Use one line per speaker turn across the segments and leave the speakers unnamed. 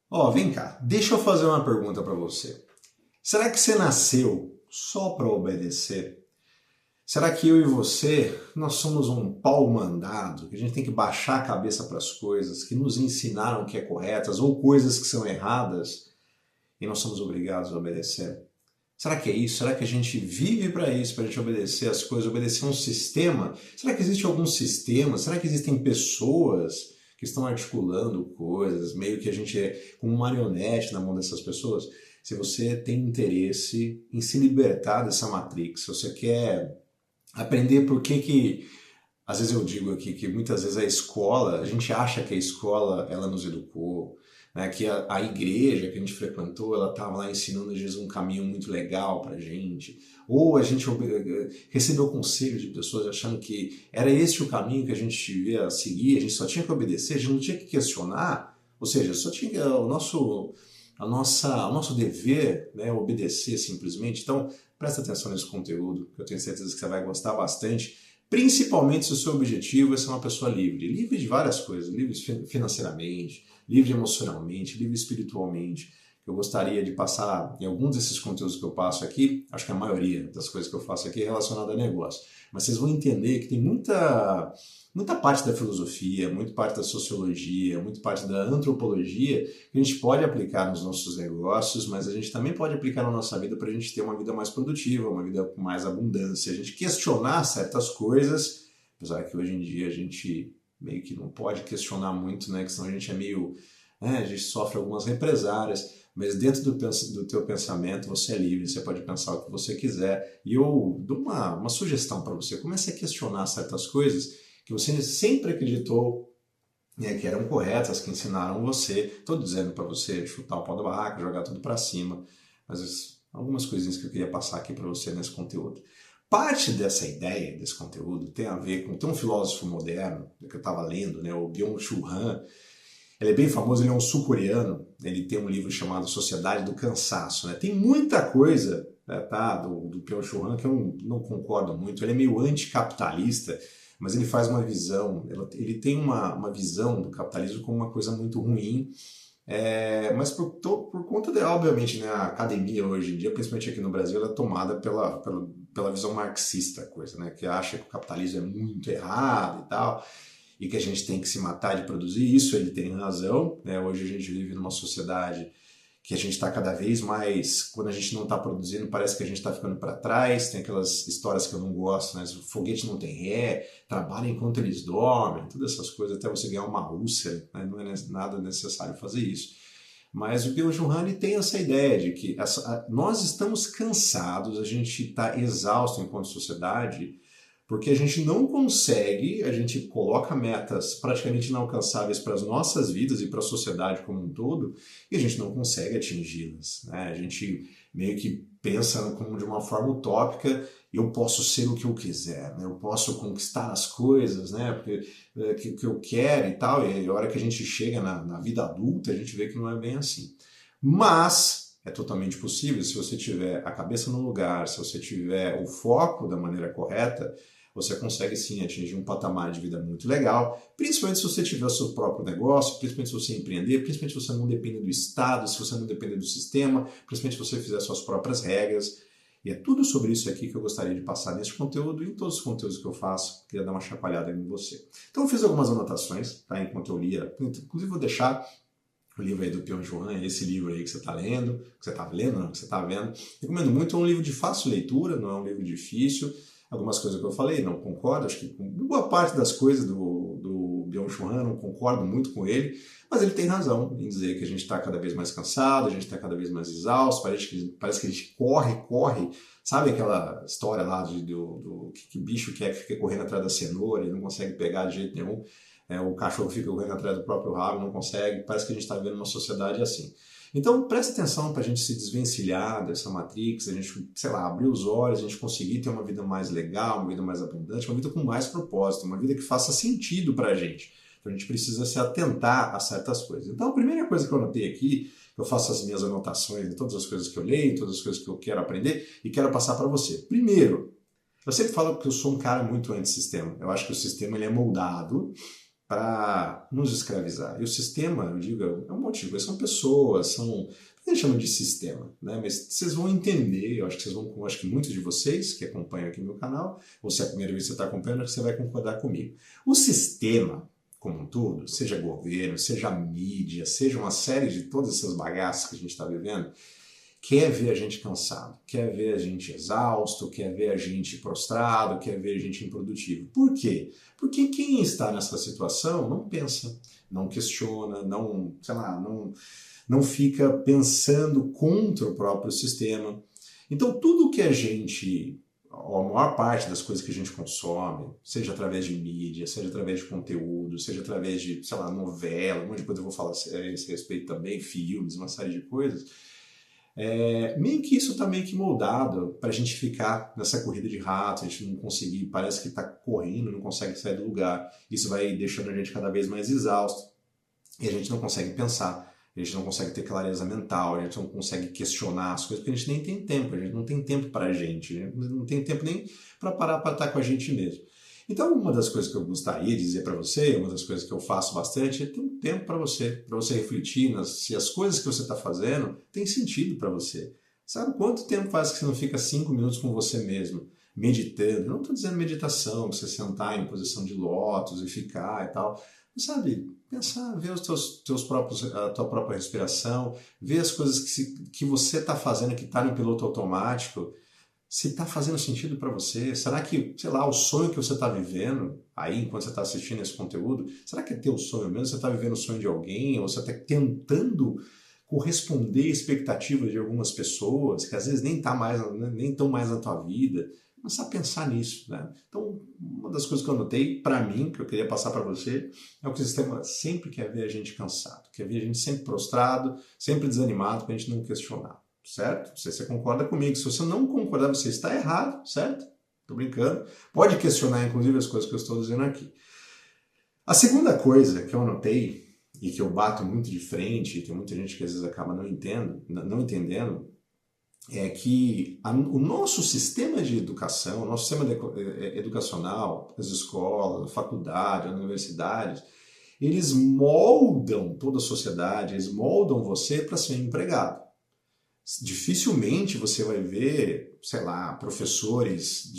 Ó, vem cá, deixa eu fazer uma pergunta para você. Será que você nasceu só para obedecer? Será que eu e você, nós somos um pau mandado, que a gente tem que baixar a cabeça para as coisas, que nos ensinaram que é corretas ou coisas que são erradas e nós somos obrigados a obedecer? Será que é isso? Será que a gente vive para isso, para a gente obedecer as coisas, obedecer um sistema? Será que existe algum sistema? Será que existem pessoas que estão articulando coisas, meio que a gente é como um marionete na mão dessas pessoas? Se você tem interesse em se libertar dessa matrix, se você quer aprender por que às vezes eu digo aqui que muitas vezes a escola, a gente acha que a escola ela nos educou, né, que a igreja que a gente frequentou, ela estava lá ensinando às vezes um caminho muito legal para a gente, ou a gente recebeu conselhos de pessoas achando que era esse o caminho que a gente devia seguir, a gente só tinha que obedecer, a gente não tinha que questionar, ou seja, só tinha que, o nosso dever, né, obedecer simplesmente. Então, presta atenção nesse conteúdo, que eu tenho certeza que você vai gostar bastante, principalmente se o seu objetivo é ser uma pessoa livre. Livre de várias coisas, livre financeiramente, livre emocionalmente, livre espiritualmente. Eu gostaria de passar em alguns desses conteúdos que eu passo aqui, acho que a maioria das coisas que eu faço aqui é relacionada a negócio. Mas vocês vão entender que tem muita parte da filosofia, muita parte da sociologia, muita parte da antropologia que a gente pode aplicar nos nossos negócios, mas a gente também pode aplicar na nossa vida para a gente ter uma vida mais produtiva, uma vida com mais abundância, a gente questionar certas coisas, apesar que hoje em dia a gente meio que não pode questionar muito, né, que senão a gente é meio, né, a gente sofre algumas represárias, mas dentro do teu pensamento você é livre, você pode pensar o que você quiser, e eu dou uma sugestão para você, comece a questionar certas coisas que você sempre acreditou, né, que eram corretas, que ensinaram você. Estou dizendo para você chutar o pau da barraca, jogar tudo para cima, mas algumas coisinhas que eu queria passar aqui para você nesse conteúdo. Parte dessa ideia, desse conteúdo, tem a ver com... Tem um filósofo moderno que eu estava lendo, né, o Byung-Chul Han. Ele é bem famoso, ele é um sul-coreano, ele tem um livro chamado Sociedade do Cansaço. Né? Tem muita coisa, né, tá, do Byung-Chul Han que eu não concordo muito, ele é meio anticapitalista, mas ele faz uma visão, ele tem uma visão do capitalismo como uma coisa muito ruim, mas por conta de, obviamente, né, a academia hoje em dia, principalmente aqui no Brasil, ela é tomada pela visão marxista, coisa, né, que acha que o capitalismo é muito errado e tal, e que a gente tem que se matar de produzir. Isso ele tem razão, né? Hoje a gente vive numa sociedade que a gente está cada vez mais, quando a gente não está produzindo, parece que a gente está ficando para trás, tem aquelas histórias que eu não gosto, né? O foguete não tem ré, trabalha enquanto eles dormem, todas essas coisas, até você ganhar uma úlcera, né? Não é nada necessário fazer isso. Mas o Byung-Chul Han tem essa ideia de que nós estamos cansados, a gente está exausto enquanto sociedade, porque a gente não consegue, a gente coloca metas praticamente inalcançáveis para as nossas vidas e para a sociedade como um todo, e a gente não consegue atingi-las. Né? A gente meio que pensa como de uma forma utópica, eu posso ser o que eu quiser, né? Eu posso conquistar as coisas, né? Porque, que eu quero e tal, e a hora que a gente chega na vida adulta, a gente vê que não é bem assim. Mas é totalmente possível, se você tiver a cabeça no lugar, se você tiver o foco da maneira correta, você consegue sim atingir um patamar de vida muito legal, principalmente se você tiver o seu próprio negócio, principalmente se você empreender, principalmente se você não depender do Estado, se você não depender do sistema, principalmente se você fizer suas próprias regras. E é tudo sobre isso aqui que eu gostaria de passar nesse conteúdo e em todos os conteúdos que eu faço. Queria dar uma chacoalhada em você. Então eu fiz algumas anotações, tá, enquanto eu lia. Inclusive vou deixar o livro aí do Byung-Chul Han, esse livro aí que você está lendo, que você está lendo, não, que você está vendo. Recomendo muito, é um livro de fácil leitura, não é um livro difícil. Algumas coisas que eu falei, não concordo, acho que com boa parte das coisas do Byung-Chul Han, não concordo muito com ele, mas ele tem razão em dizer que a gente está cada vez mais cansado, a gente está cada vez mais exausto, parece que a gente corre, sabe aquela história lá do que bicho quer que fica correndo atrás da cenoura e não consegue pegar de jeito nenhum, o cachorro fica correndo atrás do próprio rabo, não consegue, parece que a gente está vivendo uma sociedade assim. Então, preste atenção para a gente se desvencilhar dessa matrix, a gente, sei lá, abrir os olhos, a gente conseguir ter uma vida mais legal, uma vida mais abundante, uma vida com mais propósito, uma vida que faça sentido para a gente. Então, a gente precisa se atentar a certas coisas. Então, a primeira coisa que eu anotei aqui, eu faço as minhas anotações de todas as coisas que eu leio, todas as coisas que eu quero aprender e quero passar para você. Primeiro, eu sempre falo que eu sou um cara muito antissistema. Eu acho que o sistema ele é moldado para nos escravizar. E o sistema, eu digo, é um monte de coisa, são pessoas, são... A gente chama de sistema, né? Mas vocês vão entender, eu acho que muitos de vocês que acompanham aqui no meu canal, ou se é a primeira vez que você está acompanhando, você vai concordar comigo. O sistema, como um todo, seja governo, seja mídia, seja uma série de todas essas bagaças que a gente está vivendo, quer ver a gente cansado, quer ver a gente exausto, quer ver a gente prostrado, quer ver a gente improdutivo. Por quê? Porque quem está nessa situação não pensa, não questiona, não, sei lá, não fica pensando contra o próprio sistema. Então tudo que a gente, a maior parte das coisas que a gente consome, seja através de mídia, seja através de conteúdo, seja através de, sei lá, novela, um monte de coisa eu vou falar a esse respeito também, filmes, uma série de coisas, meio que isso está meio que moldado para a gente ficar nessa corrida de rato, a gente não conseguir, parece que está correndo, não consegue sair do lugar. Isso vai deixando a gente cada vez mais exausto e a gente não consegue pensar, a gente não consegue ter clareza mental, a gente não consegue questionar as coisas, porque a gente nem tem tempo, a gente não tem tempo para a gente não tem tempo nem para parar para estar com a gente mesmo. Então, uma das coisas que eu gostaria de dizer para você, uma das coisas que eu faço bastante, é ter um tempo para você refletir se as coisas que você está fazendo têm sentido para você. Sabe quanto tempo faz que você não fica 5 minutos com você mesmo, meditando? Eu não estou dizendo meditação, você sentar em posição de lótus e ficar e tal. Mas, sabe, pensar, ver a tua própria respiração, ver as coisas que você está fazendo que está no piloto automático, se está fazendo sentido para você. Será que, sei lá, o sonho que você está vivendo aí, enquanto você está assistindo esse conteúdo, será que é teu sonho mesmo? Você está vivendo o sonho de alguém? Ou você está tentando corresponder à expectativa de algumas pessoas que às vezes nem estão mais na tua vida? Começar a pensar nisso, né? Então, uma das coisas que eu anotei para mim, que eu queria passar para você, é que o sistema sempre quer ver a gente cansado, quer ver a gente sempre prostrado, sempre desanimado, para a gente não questionar. Certo? Não sei se você concorda comigo. Se você não concordar, você está errado, certo? Estou brincando. Pode questionar, inclusive, as coisas que eu estou dizendo aqui. A segunda coisa que eu anotei, e que eu bato muito de frente, e tem muita gente que às vezes acaba não entendendo, é que o nosso sistema de educação, o nosso sistema educacional, as escolas, a faculdade, as universidades, eles moldam toda a sociedade, eles moldam você para ser empregado. Dificilmente você vai ver, sei lá, professores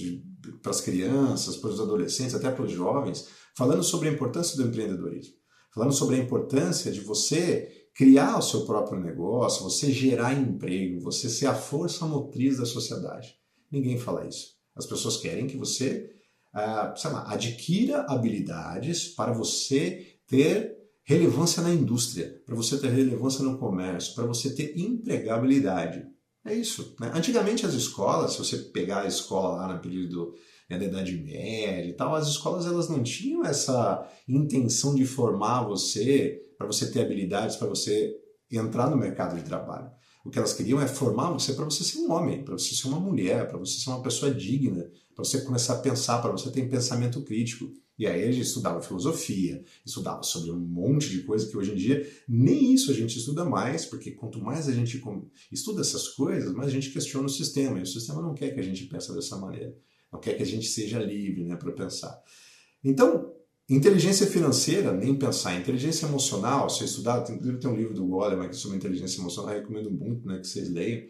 para as crianças, para os adolescentes, até para os jovens, falando sobre a importância do empreendedorismo, falando sobre a importância de você criar o seu próprio negócio, você gerar emprego, você ser a força motriz da sociedade. Ninguém fala isso. As pessoas querem que você, sei lá, adquira habilidades para você ter relevância na indústria, para você ter relevância no comércio, para você ter empregabilidade. É isso, né? Antigamente as escolas, se você pegar a escola lá no período da Idade Média e tal, as escolas elas não tinham essa intenção de formar você para você ter habilidades, para você entrar no mercado de trabalho. O que elas queriam é formar você para você ser um homem, para você ser uma mulher, para você ser uma pessoa digna, para você começar a pensar, para você ter pensamento crítico. E aí a gente estudava filosofia, estudava sobre um monte de coisa que hoje em dia nem isso a gente estuda mais, porque quanto mais a gente estuda essas coisas, mais a gente questiona o sistema. E o sistema não quer que a gente pense dessa maneira, não quer que a gente seja livre, né, para pensar. Então, inteligência financeira, nem pensar. Inteligência emocional, se eu estudar, tem um livro do Goleman aqui sobre inteligência emocional, eu recomendo muito, né, que vocês leiam.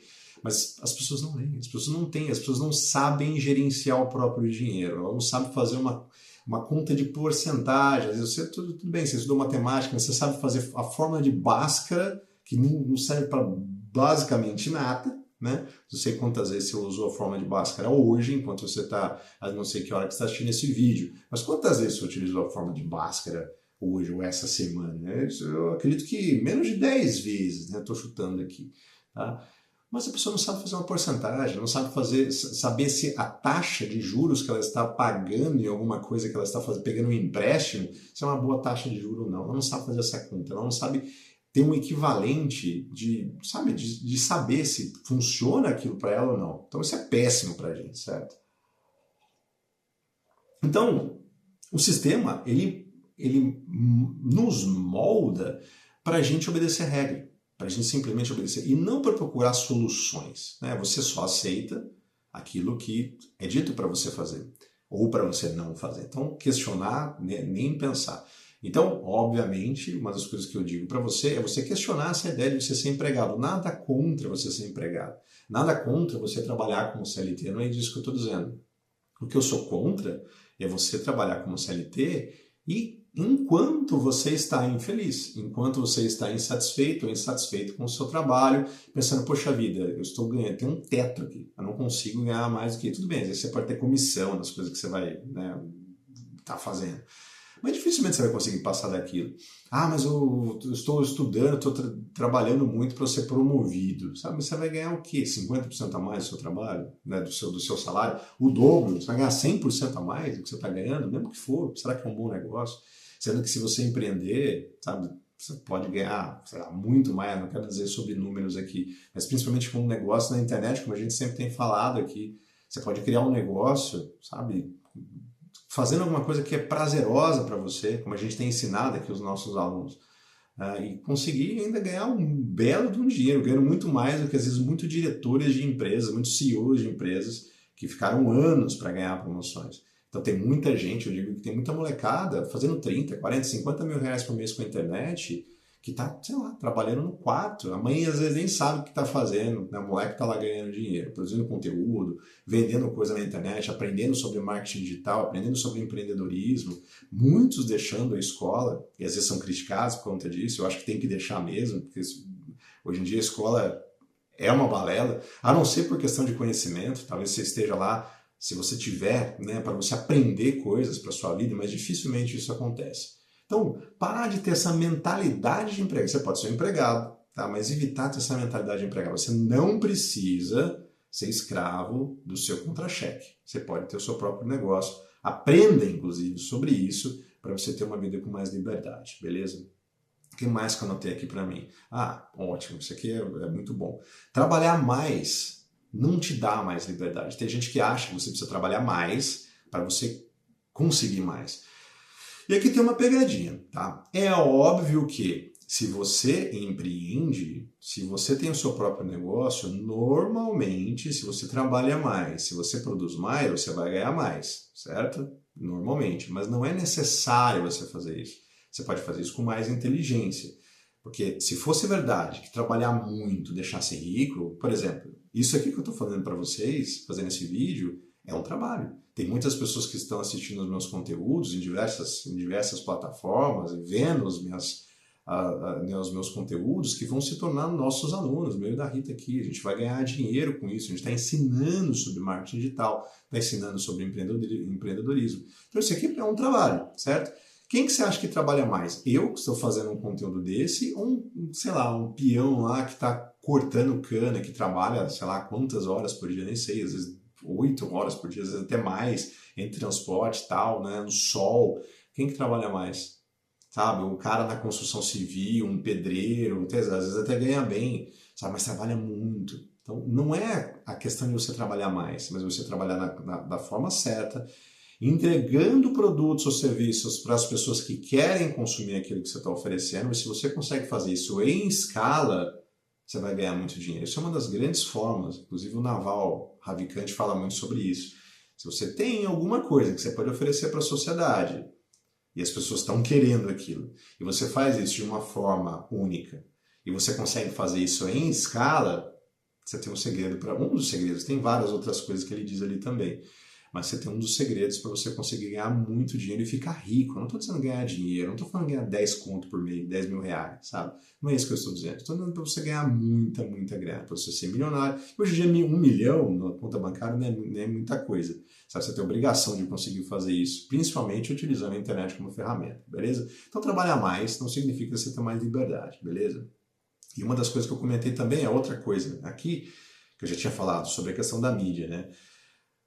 Mas as pessoas não leem, as pessoas não têm, as pessoas não sabem gerenciar o próprio dinheiro, elas não sabem fazer uma conta de porcentagem. Às vezes você, tudo bem, você estudou matemática, mas você sabe fazer a fórmula de Bhaskara, que não serve para basicamente nada, né? Não sei quantas vezes você usou a fórmula de Bhaskara hoje, enquanto você está, não sei que hora que você está assistindo esse vídeo, mas quantas vezes você utilizou a fórmula de Bhaskara hoje ou essa semana? Eu acredito que menos de 10 vezes, né? Estou chutando aqui, tá? Mas a pessoa não sabe fazer uma porcentagem, não sabe saber se a taxa de juros que ela está pagando em alguma coisa que ela está pegando um empréstimo, se é uma boa taxa de juros ou não. Ela não sabe fazer essa conta, ela não sabe ter um equivalente de saber se funciona aquilo para ela ou não. Então isso é péssimo para a gente, certo? Então, o sistema, ele nos molda para a gente obedecer a regra. Para a gente simplesmente obedecer e não para procurar soluções, né? Você só aceita aquilo que é dito para você fazer ou para você não fazer. Então, questionar, nem pensar. Então, obviamente, uma das coisas que eu digo para você é você questionar essa ideia de você ser empregado. Nada contra você ser empregado. Nada contra você trabalhar como CLT, não é disso que eu estou dizendo. O que eu sou contra é você trabalhar como CLT e enquanto você está infeliz, enquanto você está insatisfeito ou insatisfeito com o seu trabalho, pensando, poxa vida, eu estou ganhando, tem um teto aqui, eu não consigo ganhar mais do que... Tudo bem, às vezes você pode ter comissão nas coisas que você vai, né, tá fazendo. Mas dificilmente você vai conseguir passar daquilo. Ah, mas eu estou estudando, estou trabalhando muito para ser promovido. Sabe, você vai ganhar o quê? 50% a mais do seu trabalho? Né? Do seu salário? O dobro? Você vai ganhar 100% a mais do que você está ganhando? Mesmo que for. Será que é um bom negócio? Sendo que se você empreender, sabe, você pode ganhar, sei lá, muito mais. Não quero dizer sobre números aqui, mas principalmente com um negócio na internet, como a gente sempre tem falado aqui. Você pode criar um negócio, sabe, fazendo alguma coisa que é prazerosa para você, como a gente tem ensinado aqui os nossos alunos, e conseguir ainda ganhar um belo de um dinheiro, ganhando muito mais do que às vezes muitos diretores de empresas, muitos CEOs de empresas que ficaram anos para ganhar promoções. Então tem muita gente, eu digo que tem muita molecada fazendo 30, 40, 50 mil reais por mês com a internet, que está, sei lá, trabalhando no quarto. A mãe às vezes nem sabe o que está fazendo, né? O moleque está lá ganhando dinheiro, produzindo conteúdo, vendendo coisa na internet, aprendendo sobre marketing digital, aprendendo sobre empreendedorismo, muitos deixando a escola, e às vezes são criticados por conta disso. Eu acho que tem que deixar mesmo, porque hoje em dia a escola é uma balela, a não ser por questão de conhecimento. Talvez você esteja lá, se você tiver, né, para você aprender coisas para sua vida, mas dificilmente isso acontece. Então, parar de ter essa mentalidade de empregado. Você pode ser um empregado, tá? Mas evitar ter essa mentalidade de empregado. Você não precisa ser escravo do seu contra-cheque. Você pode ter o seu próprio negócio. Aprenda, inclusive, sobre isso para você ter uma vida com mais liberdade, beleza? O que mais que eu anotei aqui para mim? Ah, ótimo, isso aqui é muito bom. Trabalhar mais não te dá mais liberdade. Tem gente que acha que você precisa trabalhar mais para você conseguir mais. E aqui tem uma pegadinha, tá? É óbvio que se você empreende, se você tem o seu próprio negócio, normalmente, se você trabalha mais, se você produz mais, você vai ganhar mais, certo? Normalmente. Mas não é necessário você fazer isso. Você pode fazer isso com mais inteligência. Porque se fosse verdade que trabalhar muito deixasse rico, por exemplo, isso aqui que eu estou falando para vocês, fazendo esse vídeo, é um trabalho. Tem muitas pessoas que estão assistindo os meus conteúdos em diversas plataformas, vendo os meus conteúdos, que vão se tornar nossos alunos, meio da Rita aqui. A gente vai ganhar dinheiro com isso, a gente está ensinando sobre marketing digital, está ensinando sobre empreendedorismo. Então isso aqui é um trabalho, certo? Quem que você acha que trabalha mais? Eu, que estou fazendo um conteúdo desse, ou sei lá, um peão lá que está cortando cana, que trabalha, sei lá, quantas horas por dia, nem sei, às vezes 8 horas por dia, às vezes até mais, entre transporte e tal, né, no sol. Quem que trabalha mais? Sabe, o cara na construção civil, um pedreiro, às vezes até ganha bem, sabe, mas trabalha muito. Então, não é a questão de você trabalhar mais, mas você trabalhar da forma certa, entregando produtos ou serviços para as pessoas que querem consumir aquilo que você está oferecendo, e se você consegue fazer isso em escala, você vai ganhar muito dinheiro. Isso é uma das grandes formas, inclusive o Naval Ravikant fala muito sobre isso. Se você tem alguma coisa que você pode oferecer para a sociedade, e as pessoas estão querendo aquilo, e você faz isso de uma forma única, e você consegue fazer isso em escala, você tem um segredo para um dos segredos. Tem várias outras coisas que ele diz ali também. Mas você tem um dos segredos para você conseguir ganhar muito dinheiro e ficar rico. Eu não estou dizendo ganhar dinheiro, não estou falando ganhar 10 conto por mês, 10 mil reais, sabe? Não é isso que eu estou dizendo. Estou dizendo para você ganhar muita, muita grana, para você ser milionário. Hoje em dia, 1 milhão na conta bancária não é muita coisa. Sabe? Você tem obrigação de conseguir fazer isso, principalmente utilizando a internet como ferramenta, beleza? Então, trabalhar mais não significa você ter mais liberdade, beleza? E uma das coisas que eu comentei também é outra coisa aqui, que eu já tinha falado, sobre a questão da mídia, né?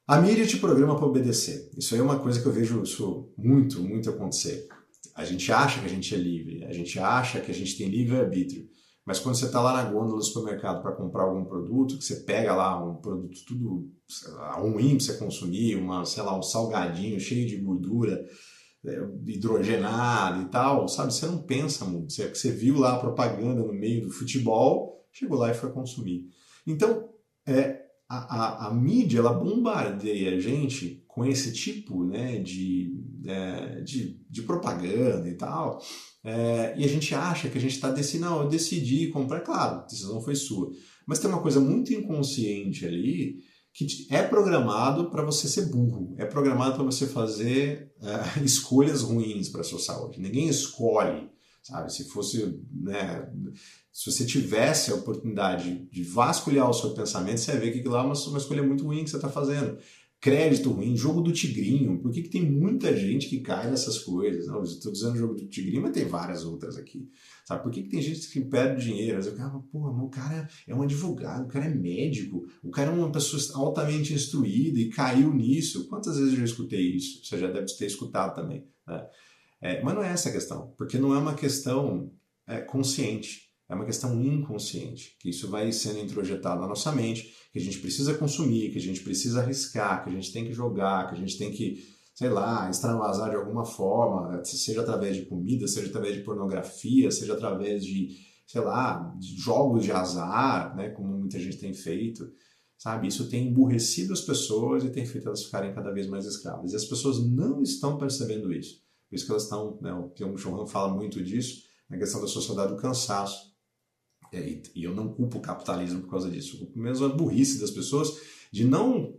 A mídia te programa para obedecer. Isso aí é uma coisa que eu vejo isso muito, muito acontecer. A gente acha que a gente é livre, a gente acha que a gente tem livre-arbítrio, mas quando você está lá na gôndola do supermercado para comprar algum produto, que você pega lá um produto tudo ruim para você consumir, sei lá, um salgadinho cheio de gordura, hidrogenado e tal, sabe? Você não pensa muito. Você viu lá a propaganda no meio do futebol, chegou lá e foi consumir. Então, a mídia, ela bombardeia a gente com esse tipo, né, de propaganda e tal, e a gente acha que a gente está decidindo, não, eu decidi comprar, claro, a decisão foi sua. Mas tem uma coisa muito inconsciente ali que é programado para você ser burro, é programado para você fazer escolhas ruins para a sua saúde. Ninguém escolhe, sabe? Se fosse, né, se você tivesse a oportunidade de vasculhar o seu pensamento, você vai ver que aquilo lá é uma escolha muito ruim que você está fazendo. Crédito ruim, jogo do tigrinho. Por que tem muita gente que cai nessas coisas? Não, eu estou dizendo jogo do tigrinho, mas tem várias outras aqui. Sabe? Por que tem gente que perde dinheiro? Eu falo, porra, o cara é um advogado, o cara é médico, o cara é uma pessoa altamente instruída e caiu nisso. Quantas vezes eu já escutei isso? Você já deve ter escutado também. Né? Mas não é essa a questão, porque não é uma questão consciente. É uma questão inconsciente, que isso vai sendo introjetado na nossa mente, que a gente precisa consumir, que a gente precisa arriscar, que a gente tem que jogar, que a gente tem que, sei lá, extravasar de alguma forma, seja através de comida, seja através de pornografia, seja através de, sei lá, de jogos de azar, né, como muita gente tem feito, sabe? Isso tem emburrecido as pessoas e tem feito elas ficarem cada vez mais escravas. E as pessoas não estão percebendo isso. Por isso que elas estão, né, o Byung-Chul Han fala muito disso, na questão da sociedade do cansaço. E eu não culpo o capitalismo por causa disso, eu culpo mesmo a burrice das pessoas de não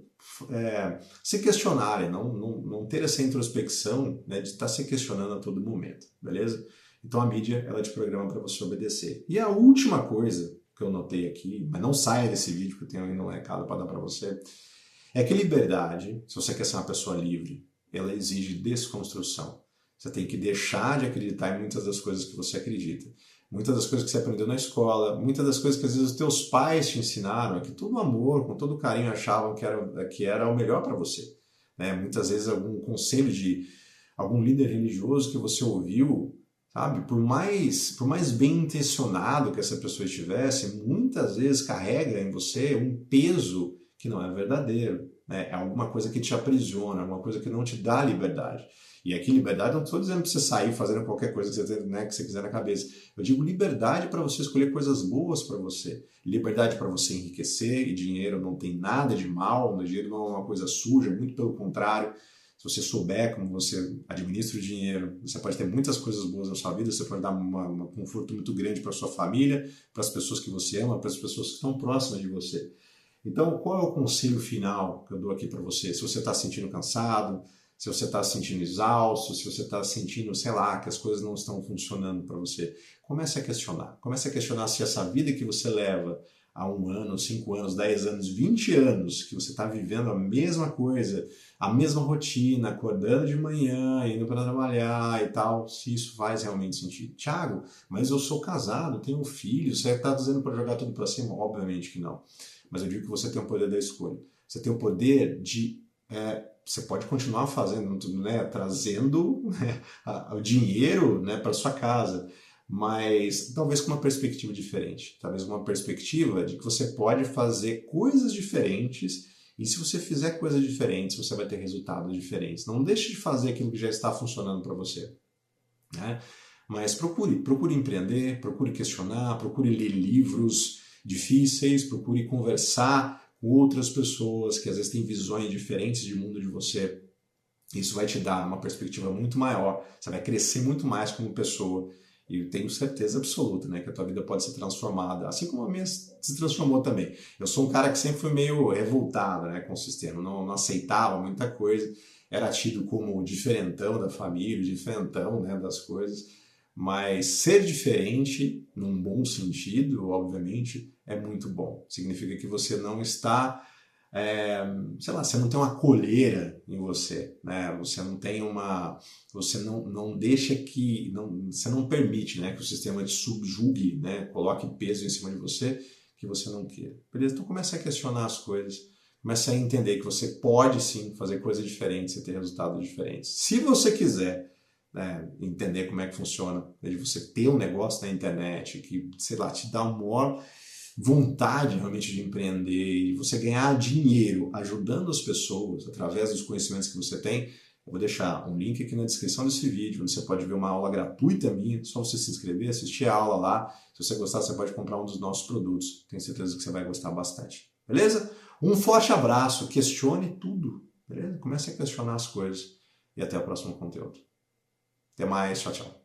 se questionarem, não ter essa introspecção, né, de estar se questionando a todo momento, beleza? Então a mídia, ela te programa para você obedecer. E a última coisa que eu notei aqui, mas não saia desse vídeo que eu tenho ainda um recado para dar para você, é que liberdade, se você quer ser uma pessoa livre, ela exige desconstrução. Você tem que deixar de acreditar em muitas das coisas que você acredita. Muitas das coisas que você aprendeu na escola, muitas das coisas que às vezes os teus pais te ensinaram, que todo amor, com todo carinho achavam que era o melhor para você. Né? Muitas vezes algum conselho de algum líder religioso que você ouviu, sabe? Por mais bem intencionado que essa pessoa estivesse, muitas vezes carrega em você um peso que não é verdadeiro. Né? É alguma coisa que te aprisiona, alguma coisa que não te dá liberdade. E aqui liberdade não estou dizendo para você sair fazendo qualquer coisa que você quiser na cabeça. Eu digo liberdade para você escolher coisas boas para você. Liberdade para você enriquecer, e dinheiro não tem nada de mal, dinheiro não é uma coisa suja, muito pelo contrário. Se você souber como você administra o dinheiro, você pode ter muitas coisas boas na sua vida, você pode dar um conforto muito grande para sua família, para as pessoas que você ama, para as pessoas que estão próximas de você. Então, qual é o conselho final que eu dou aqui para você? Se você está se sentindo cansado, se você está se sentindo exausto, se você está sentindo, sei lá, que as coisas não estão funcionando para você, comece a questionar. Comece a questionar se essa vida que você leva há 1 ano, 5 anos, 10 anos, 20 anos, que você está vivendo a mesma coisa, a mesma rotina, acordando de manhã, indo para trabalhar e tal, se isso faz realmente sentido. Tiago, mas eu sou casado, tenho filho, você está dizendo para jogar tudo para cima? Obviamente que não. Mas eu digo que você tem o poder da escolha. Você tem o poder de... você pode continuar fazendo, né, trazendo, né, o dinheiro, né, para sua casa, mas talvez com uma perspectiva diferente. Talvez uma perspectiva de que você pode fazer coisas diferentes, e se você fizer coisas diferentes, você vai ter resultados diferentes. Não deixe de fazer aquilo que já está funcionando para você. Né? Mas procure empreender, procure questionar, procure ler livros difíceis, procure conversar com outras pessoas que às vezes têm visões diferentes de mundo de você. Isso vai te dar uma perspectiva muito maior, você vai crescer muito mais como pessoa. E eu tenho certeza absoluta, né, que a tua vida pode ser transformada, assim como a minha se transformou também. Eu sou um cara que sempre foi meio revoltado, né, com o sistema, não aceitava muita coisa, era tido como o diferentão da família, o diferentão, né, das coisas. Mas ser diferente, num bom sentido, obviamente, é muito bom. Significa que você não está, sei lá, você não tem uma coleira em você, né? Você não tem você não deixa que, você não permite, né, que o sistema te subjugue, né, coloque peso em cima de você que você não queira. Beleza? Então comece a questionar as coisas, comece a entender que você pode sim fazer coisas diferentes e ter resultados diferentes. Se você quiser, né, entender como é que funciona, de você ter um negócio na internet que, sei lá, te dá uma maior vontade realmente de empreender e você ganhar dinheiro ajudando as pessoas através dos conhecimentos que você tem, eu vou deixar um link aqui na descrição desse vídeo, onde você pode ver uma aula gratuita minha, só você se inscrever, assistir a aula lá. Se você gostar, você pode comprar um dos nossos produtos. Tenho certeza que você vai gostar bastante. beleza? Um forte abraço, questione tudo, beleza? Comece a questionar as coisas e até o próximo conteúdo. Até mais, tchau, tchau.